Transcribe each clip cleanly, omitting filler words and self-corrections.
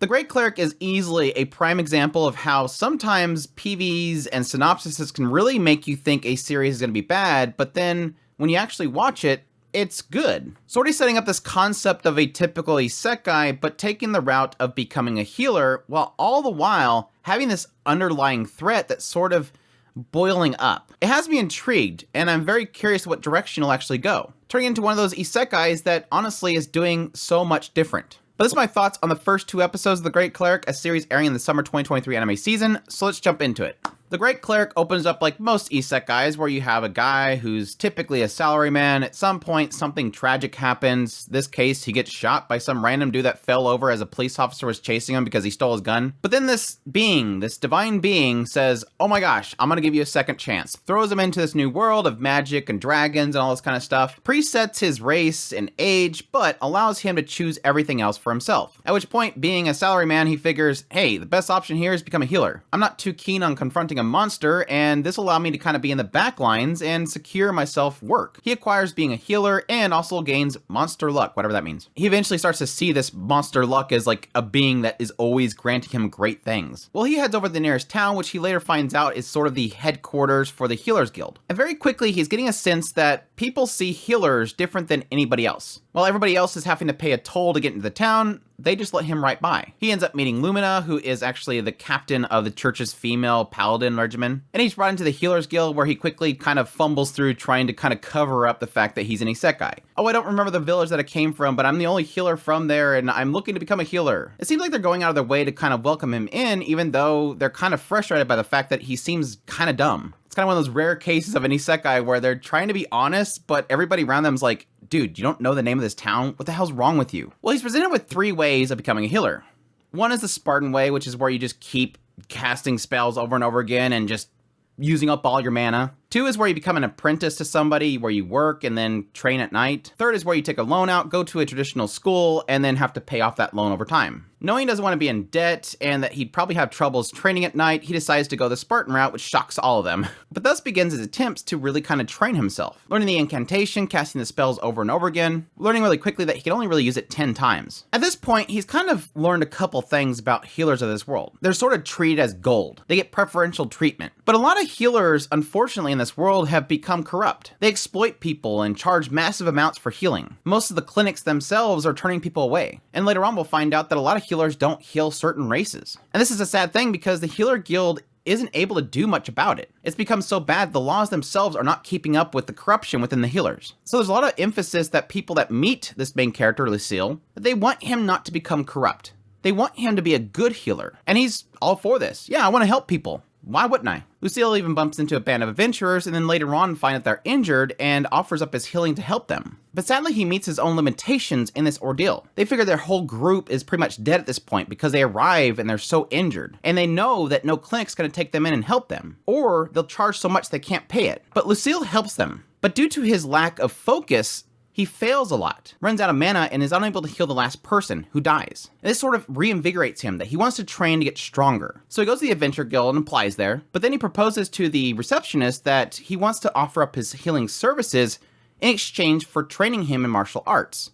The Great Cleric is easily a prime example of how sometimes PVs and synopsises can really make you think a series is going to be bad, but then when you actually watch it, it's good. Sort of setting up this concept of a typical isekai, but taking the route of becoming a healer, while all the while having this underlying threat that's sort of boiling up. It has me intrigued, and I'm very curious what direction it'll actually go, turning into one of those isekais that honestly is doing so much different. But this is my thoughts on the first 2 episodes of The Great Cleric, a series airing in the summer 2023 anime season, so let's jump into it. The Great Cleric opens up like most isekais, where you have a guy who's typically a salaryman. At some point, something tragic happens. This case, he gets shot by some random dude that fell over as a police officer was chasing him because he stole his gun. But then this being, this divine being, says, oh my gosh, I'm gonna give you a second chance. Throws him into this new world of magic and dragons and all this kind of stuff. Presets his race and age, but allows him to choose everything else for himself. At which point, being a salaryman, he figures, hey, the best option here is become a healer. I'm not too keen on confronting a monster, and this will allow me to kind of be in the back lines and secure myself work. He acquires being a healer and also gains monster luck, whatever that means. He eventually starts to see this monster luck as like a being that is always granting him great things. Well, he heads over to the nearest town, which he later finds out is sort of the headquarters for the Healers Guild. And very quickly, he's getting a sense that people see healers different than anybody else. While everybody else is having to pay a toll to get into the town, they just let him right by. He ends up meeting Lumina, who is actually the captain of the church's female paladin regimen. And he's brought into the Healers Guild, where he quickly kind of fumbles through trying to kind of cover up the fact that he's an isekai. Oh, I don't remember the village that I came from, but I'm the only healer from there, and I'm looking to become a healer. It seems like they're going out of their way to kind of welcome him in, even though they're kind of frustrated by the fact that he seems kind of dumb. It's kind of one of those rare cases of an isekai where they're trying to be honest, but everybody around them's like, dude, you don't know the name of this town? What the hell's wrong with you? Well, he's presented with 3 ways of becoming a healer. One is the Spartan way, which is where you just keep casting spells over and over again and just using up all your mana. 2 is where you become an apprentice to somebody, where you work and then train at night. 3rd is where you take a loan out, go to a traditional school, and then have to pay off that loan over time. Knowing he doesn't want to be in debt and that he'd probably have troubles training at night, he decides to go the Spartan route, which shocks all of them. But thus begins his attempts to really kind of train himself. Learning the incantation, casting the spells over and over again, learning really quickly that he can only really use it 10 times. At this point, he's kind of learned a couple things about healers of this world. They're sort of treated as gold. They get preferential treatment. But a lot of healers, unfortunately, in this world have become corrupt. They exploit people and charge massive amounts for healing. Most of the clinics themselves are turning people away. And later on, we'll find out that a lot of healers don't heal certain races. And this is a sad thing because the Healer Guild isn't able to do much about it. It's become so bad the laws themselves are not keeping up with the corruption within the healers. So there's a lot of emphasis that people that meet this main character, Lucille, that they want him not to become corrupt. They want him to be a good healer. And he's all for this. Yeah, I want to help people. Why wouldn't I? Lucille even bumps into a band of adventurers and then later on find that they're injured and offers up his healing to help them. But sadly, he meets his own limitations in this ordeal. They figure their whole group is pretty much dead at this point because they arrive and they're so injured. And they know that no clinic's going to take them in and help them. Or they'll charge so much they can't pay it. But Lucille helps them. But due to his lack of focus, he fails a lot, runs out of mana, and is unable to heal the last person, who dies. And this sort of reinvigorates him that he wants to train to get stronger. So he goes to the Adventure Guild and applies there, but then he proposes to the receptionist that he wants to offer up his healing services in exchange for training him in martial arts.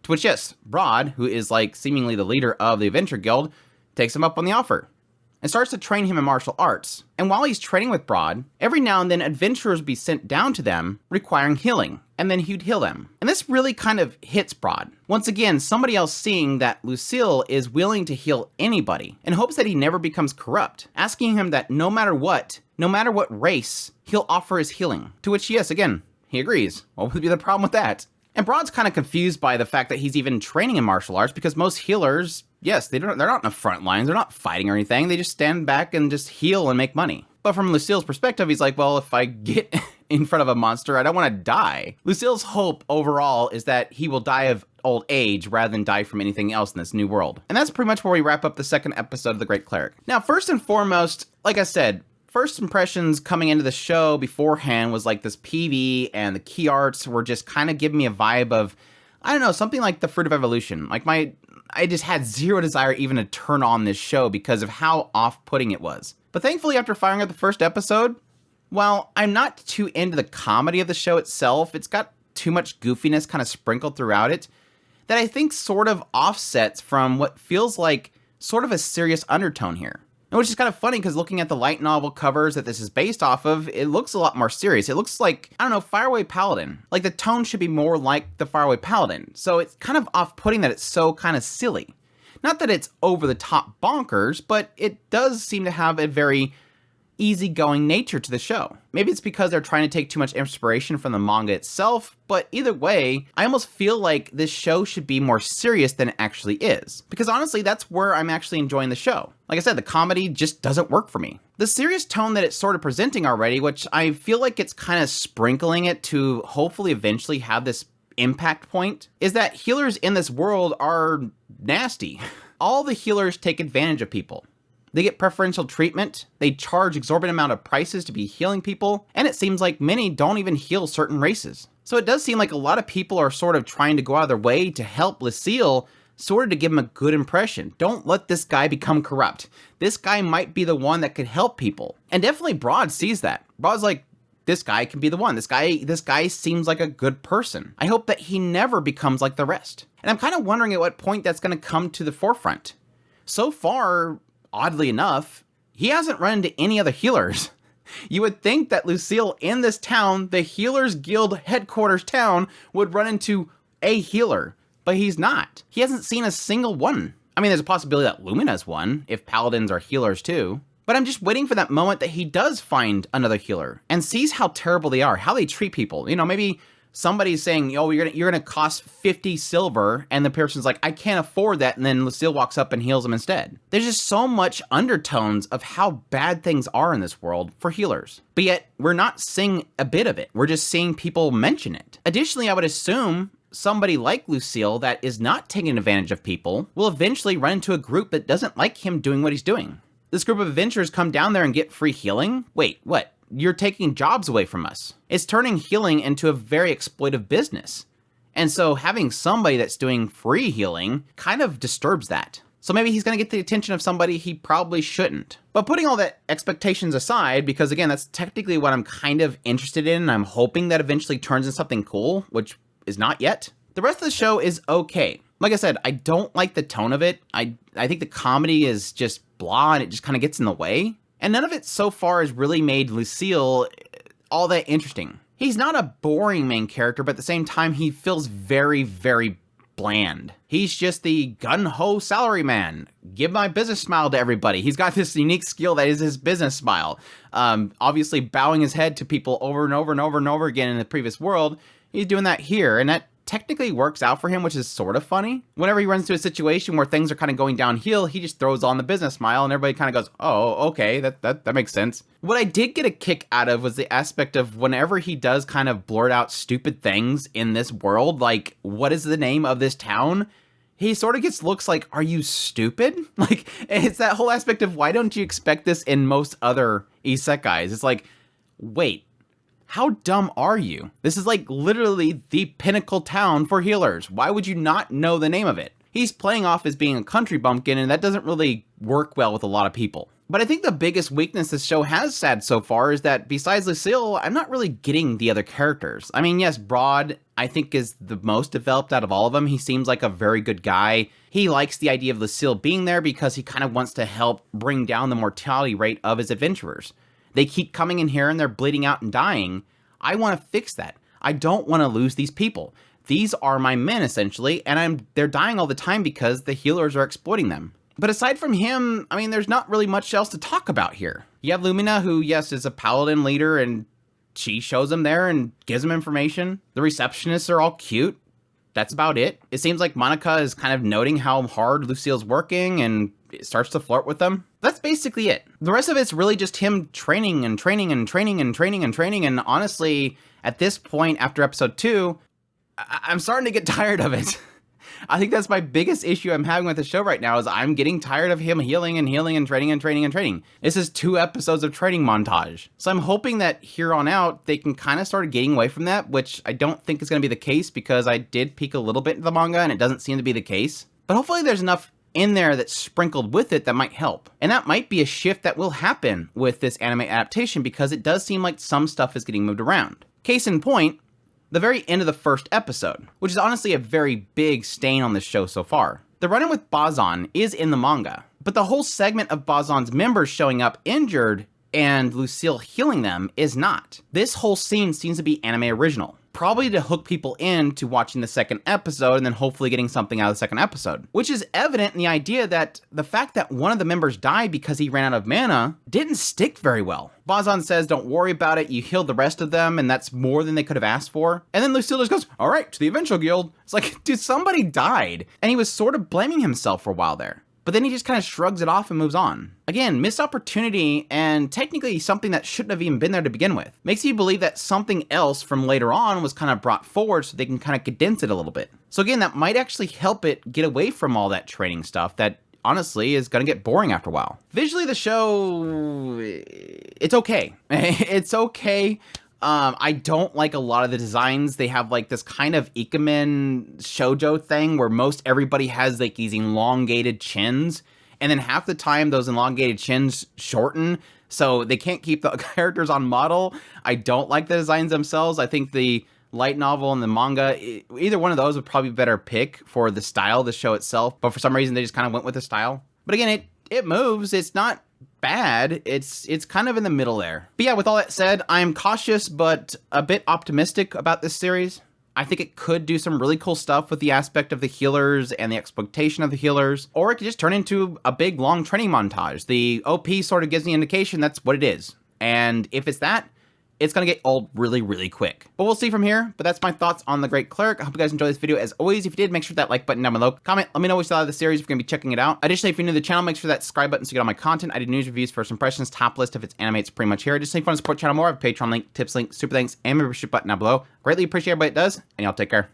To which, yes, Broad, who is like seemingly the leader of the Adventure Guild, takes him up on the offer and starts to train him in martial arts. And while he's training with Broad, every now and then adventurers would be sent down to them requiring healing, and then he'd heal them. And this really kind of hits Broad. Once again, somebody else seeing that Lucille is willing to heal anybody and hopes that he never becomes corrupt, asking him that no matter what race, he'll offer his healing. To which, yes, again, he agrees. What would be the problem with that? And Broad's kind of confused by the fact that he's even training in martial arts because most healers, yes, they're not in the front lines, they're not fighting or anything, they just stand back and just heal and make money. But from Lucille's perspective, he's like, well, if I get in front of a monster, I don't want to die. Lucille's hope overall is that he will die of old age rather than die from anything else in this new world. And that's pretty much where we wrap up the second episode of The Great Cleric. Now, first and foremost, like I said, first impressions coming into the show beforehand was like this PV and the key arts were just kind of giving me a vibe of, I don't know, something like the Fruit of Evolution. Like I just had zero desire even to turn on this show because of how off-putting it was. But thankfully, after firing up the first episode, while I'm not too into the comedy of the show itself, it's got too much goofiness kind of sprinkled throughout it that I think sort of offsets from what feels like sort of a serious undertone here. And which is kind of funny because looking at the light novel covers that this is based off of, it looks a lot more serious. It looks like, I don't know, Faraway Paladin. Like the tone should be more like the Faraway Paladin. So it's kind of off-putting that it's so kind of silly. Not that it's over the top bonkers, but it does seem to have a very easygoing nature to the show. Maybe it's because they're trying to take too much inspiration from the manga itself, but either way, I almost feel like this show should be more serious than it actually is. Because honestly, that's where I'm actually enjoying the show. Like I said, the comedy just doesn't work for me. The serious tone that it's sort of presenting already, which I feel like it's kind of sprinkling it to hopefully eventually have this impact point, is that healers in this world are nasty. All the healers take advantage of people. They get preferential treatment, they charge exorbitant amount of prices to be healing people, and it seems like many don't even heal certain races. So it does seem like a lot of people are sort of trying to go out of their way to help Lucille, sort of to give him a good impression. Don't let this guy become corrupt. This guy might be the one that could help people. And definitely Broad sees that. Broad's like, this guy can be the one. This guy seems like a good person. I hope that he never becomes like the rest. And I'm kind of wondering at what point that's going to come to the forefront. So far, oddly enough, he hasn't run into any other healers. You would think that Lucille in this town, the Healers Guild headquarters town, would run into a healer, but he's not. He hasn't seen a single one. I mean, there's a possibility that Lumina's one, if paladins are healers too. But I'm just waiting for that moment that he does find another healer and sees how terrible they are, how they treat people. You know, maybe somebody's saying, oh, you're gonna cost 50 silver, and the person's like, I can't afford that, and then Lucille walks up and heals them instead. There's just so much undertones of how bad things are in this world for healers. But yet, we're not seeing a bit of it. We're just seeing people mention it. Additionally, I would assume somebody like Lucille that is not taking advantage of people will eventually run into a group that doesn't like him doing what he's doing. This group of adventurers come down there and get free healing? Wait, what? You're taking jobs away from us. It's turning healing into a very exploitive business. And so having somebody that's doing free healing kind of disturbs that. So maybe he's going to get the attention of somebody he probably shouldn't. But putting all that expectations aside, because again, that's technically what I'm kind of interested in, and I'm hoping that eventually turns into something cool, which is not yet. The rest of the show is okay. Like I said, I don't like the tone of it. I think the comedy is just blah, and it just kind of gets in the way. And none of it so far has really made Lucille all that interesting. He's not a boring main character, but at the same time, he feels very, very bland. He's just the gun-ho salaryman. Give my business smile to everybody. He's got this unique skill that is his business smile. Obviously bowing his head to people over and over and over and over again in the previous world. He's doing that here, and that technically works out for him, which is sort of funny. Whenever he runs into a situation where things are kind of going downhill, he just throws on the business smile and everybody kind of goes, oh, okay, that makes sense. What I did get a kick out of was the aspect of whenever he does kind of blurt out stupid things in this world, like, what is the name of this town? He sort of gets looks like, are you stupid? Like, it's that whole aspect of why don't you expect this in most other isekais? It's like, wait. How dumb are you? This is like literally the pinnacle town for healers. Why would you not know the name of it? He's playing off as being a country bumpkin, and that doesn't really work well with a lot of people. But I think the biggest weakness this show has had so far is that besides Lucille, I'm not really getting the other characters. I mean, yes, Broad, I think, is the most developed out of all of them. He seems like a very good guy. He likes the idea of Lucille being there because he kind of wants to help bring down the mortality rate of his adventurers. They keep coming in here and they're bleeding out and dying. I want to fix that. I don't want to lose these people. These are my men, essentially, and they're dying all the time because the healers are exploiting them. But aside from him, I mean, there's not really much else to talk about here. You have Lumina, who, yes, is a paladin leader, and she shows him there and gives him information. The receptionists are all cute. That's about it. It seems like Monica is kind of noting how hard Lucille's working and starts to flirt with them. That's basically it. The rest of it's really just him training and training and training and training and training. And honestly, at this point, after episode 2, I'm starting to get tired of it. I think that's my biggest issue I'm having with the show right now is I'm getting tired of him healing and healing and training and training and training. This is 2 episodes of training montage. So I'm hoping that here on out, they can kind of start getting away from that, which I don't think is going to be the case because I did peek a little bit into the manga and it doesn't seem to be the case. But hopefully there's enough in there that's sprinkled with it that might help. And that might be a shift that will happen with this anime adaptation because it does seem like some stuff is getting moved around. Case in point, the very end of the first episode, which is honestly a very big stain on this show so far. The run-in with Bazan is in the manga. But the whole segment of Bazan's members showing up injured and Lucille healing them is not. This whole scene seems to be anime original. Probably to hook people into watching the second episode and then hopefully getting something out of the second episode. Which is evident in the idea that the fact that one of the members died because he ran out of mana didn't stick very well. Bazan says, don't worry about it, you healed the rest of them, and that's more than they could have asked for. And then Lucille just goes, all right, to the Eventual Guild. It's like, dude, somebody died. And he was sort of blaming himself for a while there. But then he just kind of shrugs it off and moves on. Again, missed opportunity, and technically something that shouldn't have even been there to begin with. Makes you believe that something else from later on was kind of brought forward so they can kind of condense it a little bit. So again, that might actually help it get away from all that training stuff that honestly is going to get boring after a while. Visually, the show, it's okay. It's okay. I don't like a lot of the designs. They have like this kind of Ikemen shoujo thing where most everybody has like these elongated chins, and then half the time those elongated chins shorten, so they can't keep the characters on model. I don't like the designs themselves. I think the light novel and the manga, either one of those would probably be a better pick for the style of the show itself, but for some reason they just kind of went with the style. But again, it moves. It's not bad. It's kind of in the middle there. But yeah, with all that said, I'm cautious but a bit optimistic about this series. I think it could do some really cool stuff with the aspect of the healers and the exploitation of the healers, or it could just turn into a big long training montage. The OP sort of gives me an indication that's what it is. And if it's that, it's going to get old really, really quick. But we'll see from here. But that's my thoughts on The Great Cleric. I hope you guys enjoyed this video. As always, if you did, make sure that like button down below. Comment, let me know what you thought of the series if you're going to be checking it out. Additionally, if you're new to the channel, make sure that subscribe button so you get all my content. I do news, reviews, first impressions, top list. If it's anime, it's pretty much here. Additionally, if you want to support the channel more, I have a Patreon link, tips link, super thanks, and membership button down below. Greatly appreciate everybody that does, and y'all take care.